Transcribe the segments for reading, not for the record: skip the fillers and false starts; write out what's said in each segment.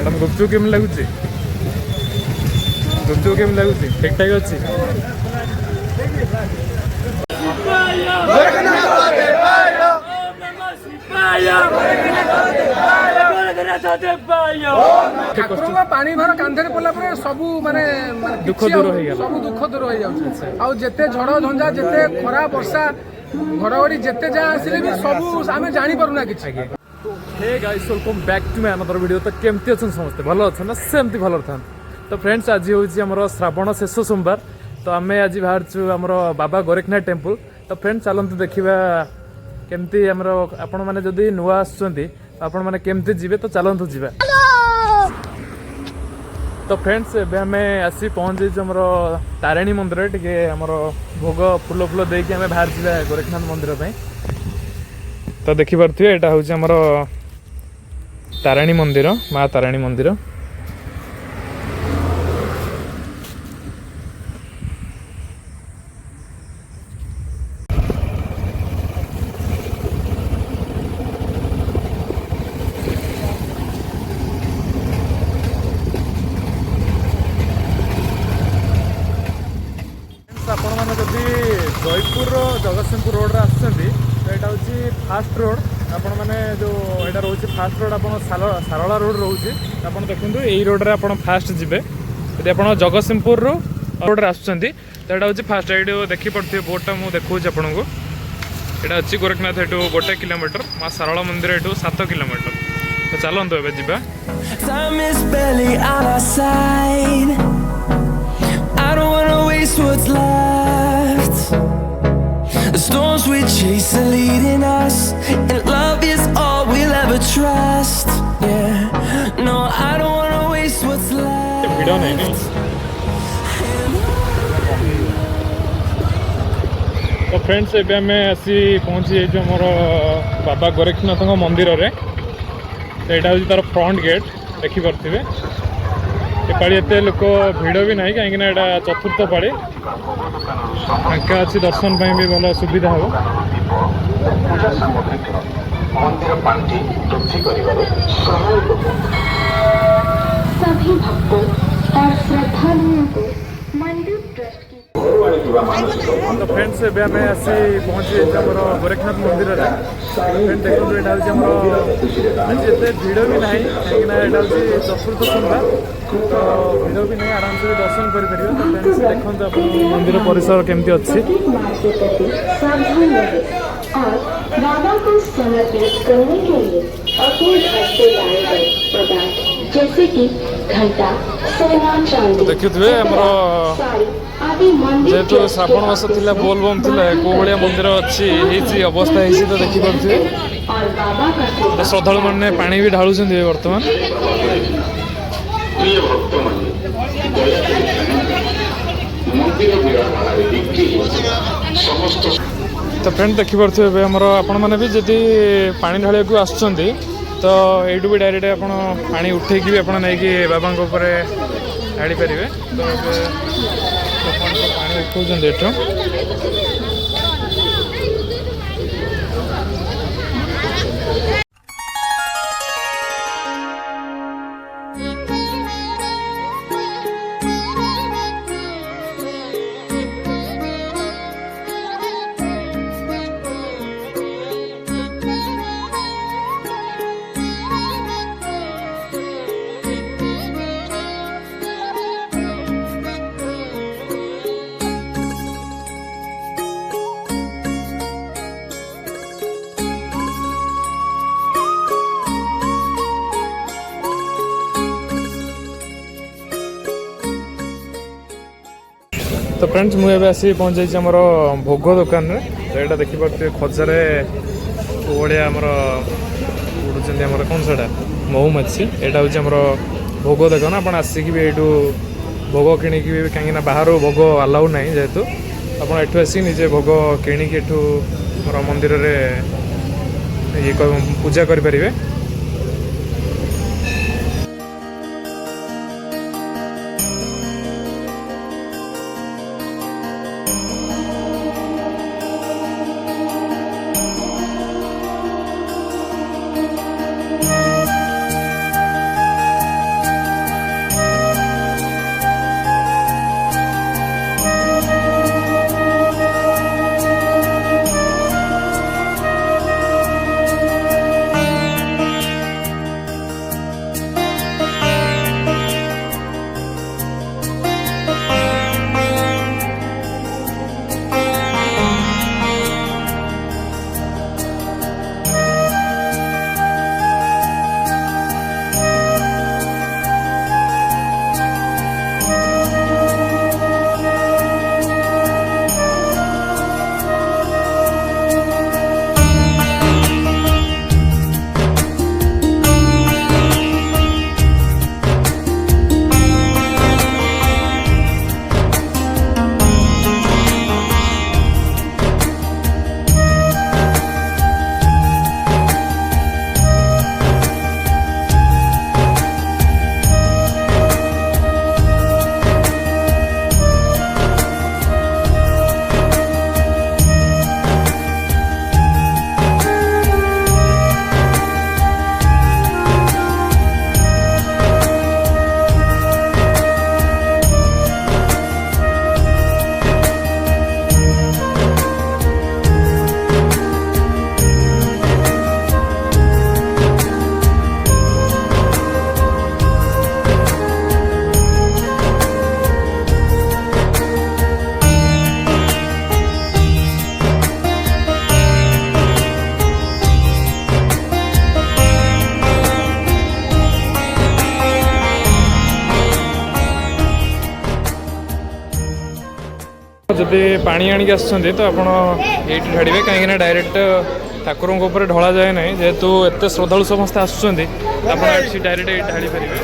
Madam गुपचुप केमी लगुच गुपचुप केमी लगुच ठीक ठाक अच्छी पानी भर कांधे पड़ला सब माने दुख दूर हो सब दुख दूर हो जाए जिते झड़ झंझा जिते खरा वर्षा घड़घड़ी जिते जहाँ आसिले भी सब आम जानी पारुना किछि। Hey guys welcome back to my another video. तो केमती अच्छा समस्ते भल अच्छा ना सेमती भल था। तो फ्रेंड्स आज हूँ आम श्रावण शेष सोमवार। तो आम आज बाहर आमर बाबा गोरखनाथ टेम्पल। तो फ्रेंड्स चलते देखा केमती आमर आपण मैंने जदि नुआ आसुँच आपण मैंने केमती जीवे तो चलतु जीवा। तो फ्रेंड्स एबे आम आसी पहुँच जाइए आमर तारिणी मंदिर टे आमर भोग फूल फूल देकी आम बाहर जावा गोरखनाथ मंदिर पे। तो देखिपे यहाँ हूँ आमर तारिणी मंदिर माँ तारिणी मंदिर। आपण मैंने जदि जयपुर जगतसिंहपुर रोड रे आसुँच तो यहाँ हूँ फास्ट रोड। आपण मैंने जो यहाँ रोचे फास्ट रोड आप सारला रोड रोचे आप देखो यही रोड रे आप फास्ट जीवे। यदि आप जगतसिंहपुर रोड रे आसुँच तो यहाँ हूँ फास्ट ये देखिपे बोर्डटा मुझे देखा आपन को यहाँ अच्छी गोरखनाथ यू 1 किलोमीटर माँ सारला मंदिर यू 7 किलोमीटर। तो चलते ए जा I don't wanna waste what's left. The storms we chase are leading us, and love is all we'll ever trust. Yeah, no, I don't wanna waste what's left. तो friends एबे आमे आसी पहुँची जाइए मोर बाबा गोरखनाथ मंदिर रे। तो यहाँ हूँ तार फ्रंट गेट देखिपे। पाड़ी एत लोक भिड़ भी ना कहीं यहाँ चतुर्थ पाड़ी फांका अच्छी दर्शन भी भल सुविधा हम। सभी भक्तों और श्रद्धालुओं को मंदिर ट्रस्ट की। तो फ्रेंड्स एबे आमे आसी पहुँची आमर गोरखनाथ मंदिर रे। फ्रेंड देखो यहाँ हूँ आज एत भिड़ भी ना कहीं यहाँ हूँ चतुर्थ सोमवार। तो भिड़ भी नहीं आराम से दर्शन करें। देखो मंदिर परिसर केमती अच्छी। बाबा को समर्पित करने के लिए अपने घर से लाए गए पदार्थ जैसे कि घंटा सोना चांदी देखिए जेहेतु श्रावण मास थी बोलबम थी कौ भाया मंदिर अच्छी अवस्था तो देखिपे श्रद्धालु मैंने पा भी ढालुं बर्तमान। तो फ्रेंड देखिपे आमर आपण मैंने भी जदि पानी ढालिया को आसुँच तो यू भी डायरेक्ट आप पानी उठे भी आप नहीं बाबा ढाड़ी पारे। तो पानी उठाऊँ तो फ्रेंड्स मुझे आसी पहुँच जाइए आमर भोग दुकान रे। तो यहाँ देखिपे खजारे भाया आमर उड़ुचंदी आमर कौन सा महुमाछी। यहाँ हूँ आमर भोग दुकान आप आसिक भी यू भोग किणिकी भी कहीं बाहर भोग अलाउ ना जेहेतु आपठ आसिक निजे भोग किणिकी आमर मंदिर रे ये पूजा करें। जदि पानी आणिक आसुଛନ୍ତି तो आपण एठी ढाड़िबे कहीं डायरेक्ट ठाकुर ऊपर ढला जाए ना जेहेतु एत श्रद्धालु समस्त आसुଛନ୍ତି आपण एठी डायरेक्ट एठी ढाड़ी पारिबे।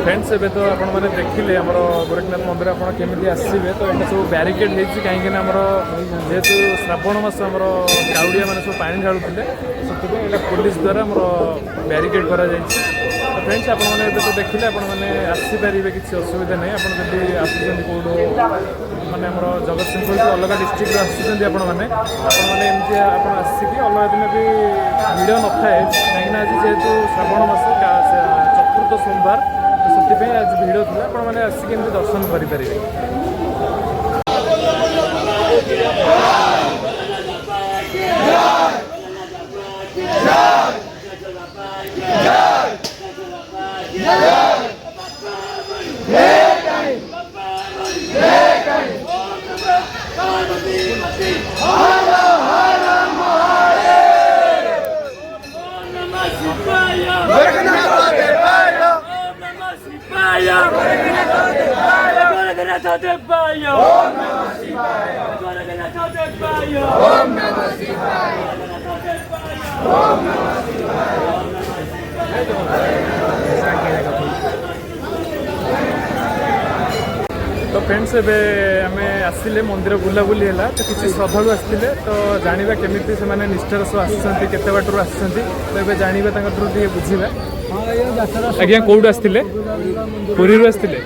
फ्रेंड्स एबे तो आपण माने देखिले हमर गोरखनाथ मंदिर आपण केमिति आसीबे तो एटा सब बैरिकेड हेछि काहे कि हमर जेतु श्रावण मास हमर काउडिया माने सब पानी ढाळुथिले सेति एटा पुलिस द्वारा हमर बैरिकेड करा जायछि। तो फ्रेंड्स आपण माने एबे तो देखिले आपण माने आसी परिबे किछि असुविधा नै आपण जदि आसुछन कोडो माने हमर जगतसिंहपुर के अलग डिस्ट्रिक्ट रो आसुछन आपण माने एमति आपण आसी कि अलग दिन भी वीडियो न थाए काहे कि आज जेतु श्रावण मास चतुर्थ सोमवार से आज भिड़ था आपण मैंने आसिक दर्शन करेंगे। तो फ्रेंड्स एबे आमे आसिले मंदिर बुलाबुली है तो किसी श्रद्धालु आसते तो जाना केमी से निष्ठार सब आसुँच केते बाटर आसुँच तो ये जानवे टे बुझा आज्ञा कौटू आसते पुरी आसते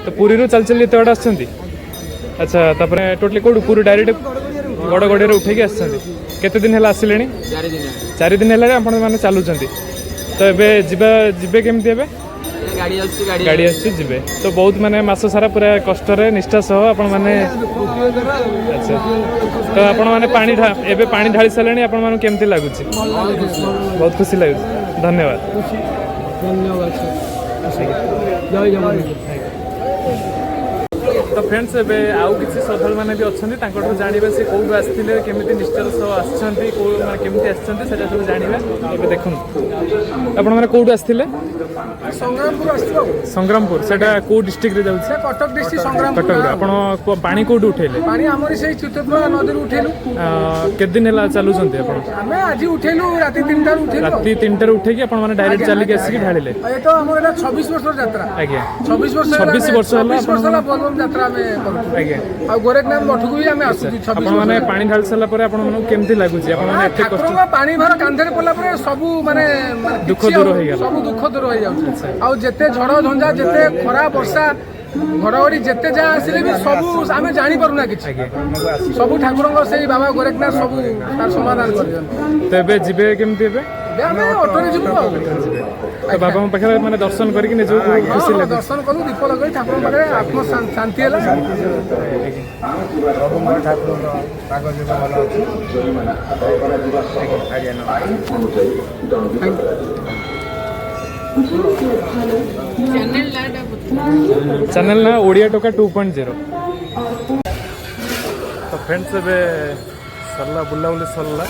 तो पुरी चल चल ये बाटे आसुँच अच्छा तापर टोटली कौटू पूरी डायरेक्ट गड़ गड़े उठे आसते दिन है आसिले 4 दिन है आप चलुँच तो ये जीवे केमती गाड़ी आसवे तो बहुत माने मास सारा पूरा कष्ट निष्ठा सह आपण माने अच्छा तो आपण माने पानी ढाली सारे आपण माने केमती लगुच बहुत खुशी लगुच धन्यवाद तो फ्रेंड्स एबे आउ किसी श्रद्धालु मैंने भी अच्छा जानवे से कौटू आसते केमी निष्ठार सब आसमी आसते सब जानवे देखो आपने कौटू आसते संग्रामपुर से कौ डिस्ट्रिक्ट जाऊँ कटक डिस्ट्रिक्ट संग्राम कटक आप पानी कौटू उठेले पानी आमरी से चित्रपुरा नदी उठेलु केते दिन है चलुंट आमे आज उठेलु राति 3 उठेलु राति 3 उठे आपण माने डायरेक्ट चलिक आसिक ढाळिले ए तो हमर 26 वर्ष यात्रा आज्ञा 26 वर्ष होला बोलबम यात्रा में करू आज्ञा आ गोरखनाथ मठकु भी आमे आसु 26 आपण माने पानी ढाल सला परे आपण माने केमती लागुची आपण माने एते कष्ट पानी भर कांधरे पड़ला परे सब माने दुख दूर हो गेल सब दुख दूर हो जाउ आ जेते झड़ झंझा जेते खरा वर्षा घड़घड़ी जेते जा आसिले भी सब आमे जानी परुना किछ सब ठाकुर से बाबा गोरखनाथ सब तार समाधान कर दियन तबे जिबे केमती बे आमे ऑटो रे जिबो तो बाबा पाखे माने दर्शन करके निज खुशी लगे दर्शन करू दीप लगे ठाकुर पाखे आत्म शांति हैला ठाकुर कागज भलो चैनल ना ओडिया टोका 2.0 तो फ्रेंड्स एबे सरला बुलाबुली सरला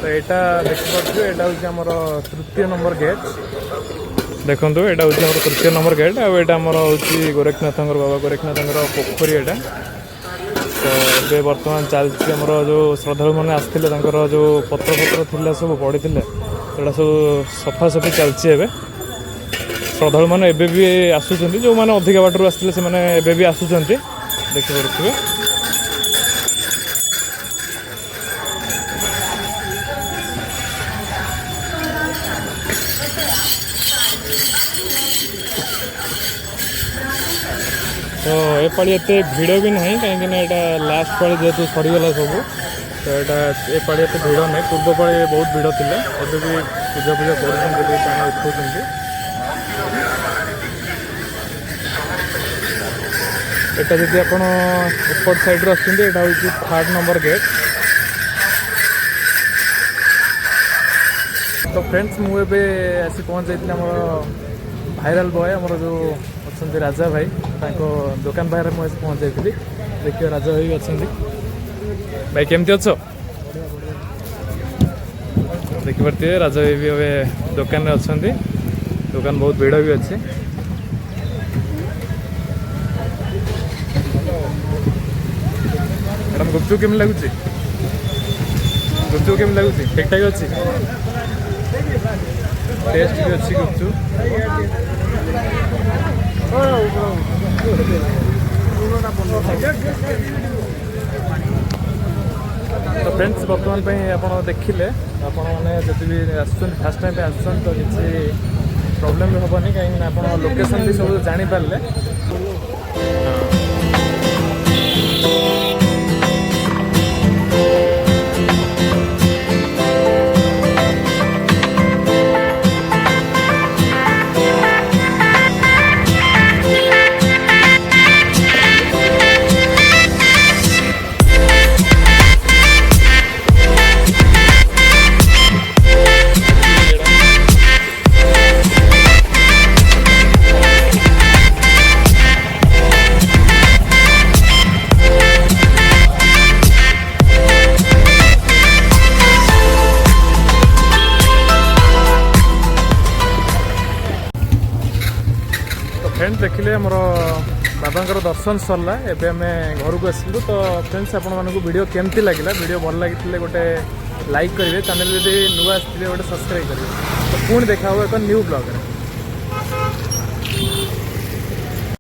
तो यहाँ देखिए यहाँ हूँ आम तृतीय नंबर गेट देखो यहाँ हूँ आम तृतीय नंबर गेट आमर हूँ गोरखनाथ बाबा गोरखनाथ पोखरी यहाँ तो ये बर्तमान चलती आमर जो श्रद्धालु मैंने आसते जो पत्र पत्र सब पड़ी तो सब सफासफी चलती श्रद्धालु मैंने एबे भी आसुँच जो मैंने अधिक बाटर आसते से भी आसुँच देखिए तो ए पाଳି एते भिड़ भी नहीं कहीं यहाँ लास्ट पाଳି जेहेतु सरीगला सब तो यहाँ ए पाଳି एते भिड़ नहीं पूर्व पाଳି बहुत भिड़ थे एबे भी पूजा पूजा कर पानी उठाऊँ एटा जदि आपण एपट साइड रे आछिंदे एटा होची 3rd नंबर गेट तो फ्रेंड्स मु एबे आसी पहुंच जाइतिला हमर भाइराल बॉय हमर जो अछंती राजा भाई ताको दुकान बाहर मु आसी पहुंच जाइतिली देखियो राजा भाई अछंती भाई केमती अछो देखि परते राजा भाई भी एबे दुकान रे अछंती दुकान बहुत भीड़ भी अछि मैडम गुपचुप केम लगुच गुपचुप केम लगुच ठीक ठाक अच्छी टेस्ट भी अच्छी गुपचुप तो फ्रेंड्स बर्तमान आप देखिले आपण मैंने जब भी फास्ट टाइम आसुन तो किसी प्रॉब्लम भी हेनी कहीं आप लोकेशन भी सब जानीपारे फ्रेंड्स देखिले मोर बाबा दर्शन सरला एबे आमे घर को आसलु तो फ्रेंड्स आपण मानक वीडियो केमती लगिला वीडियो भल लगी गोटे लाइक करेंगे चैनल जब नुआ आसते गोटे सब्सक्राइब करेंगे तो पुणी देखा एक न्यू ब्लॉग रे।